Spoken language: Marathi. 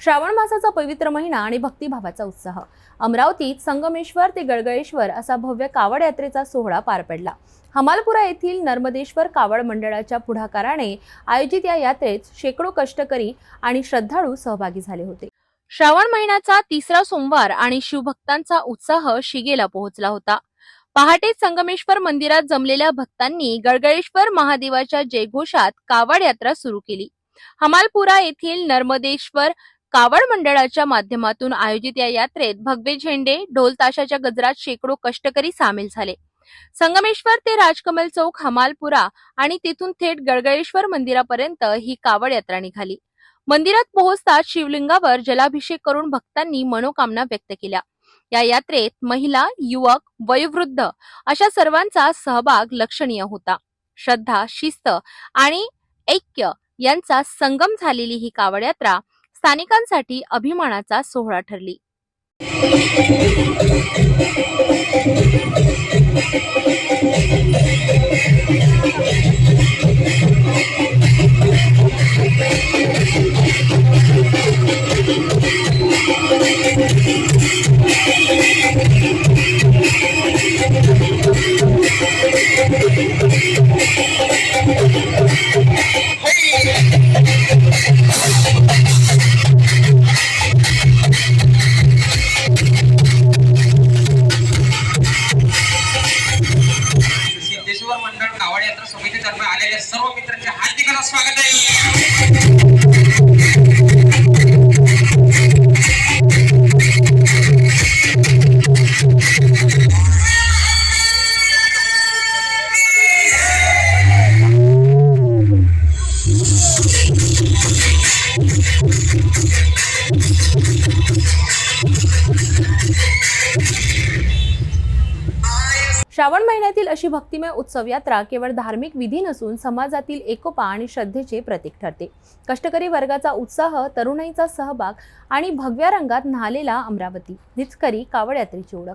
श्रावण मासाचा पवित्र महिना आणि भक्तिभावाचा उत्साह। अमरावतीत संगमेश्वर ते गळगळेश्वर असा भव्य कावड यात्रेचा सोहळा पार पडला। हमालपुरा येथील नर्मदेश्वर कावड मंडळाच्या पुढाकाराने आयोजित या यात्रेत शेकडो कष्टकरी आणि श्रद्धाळू सहभागी झाले होते। श्रावण महिन्याचा तिसरा सोमवार आणि शिवभक्तांचा उत्साह शिगेला पोहोचला होता। पहाटे संगमेश्वर मंदिरात जमलेल्या भक्तांनी गळगळेश्वर महादेवाच्या जयघोषात कावड यात्रा सुरू केली। हमालपुरा येथील नर्मदेश्वर कावड मंडळाच्या माध्यमातून आयोजित या यात्रेत भगवे झेंडे, ढोल ताशाच्या गजरात शेकडो कष्टकरी सामील झाले। संगमेश्वर ते राजकमल चौक, हमालपुरा आणि तिथून थेट गळगळेश्वर मंदिरापर्यंत ही कावड यात्रा निघाली। मंदिरात पोहोचताच शिवलिंगावर जलाभिषेक करून भक्तांनी मनोकामना व्यक्त केल्या। या यात्रेत महिला, युवक, वयोवृद्ध अशा सर्वांचा सहभाग लक्षणीय होता। श्रद्धा, शिस्त आणि ऐक्य यांचा संगम झालेली ही कावड यात्रा स्थानिकांसाठी अभिमानाचा सोहळा ठरली। सिद्धेश्वर मंडळ कावड यात्रा समितीतर्फे आलेल्या सर्व मित्रांचे हार्दिक स्वागत आहे। श्रावण महिन्यातील अशी भक्तिमय उत्सव यात्रा केवळ धार्मिक विधी नसून समाजातील एकोपा आणि श्रद्धेचे प्रतीक ठरते। कष्टकरी वर्गाचा उत्साह, तरुणाईचा सहभाग आणि भगव्या रंगात न्हालेला अमरावती हीच खरी कावड यात्रेची ओळख।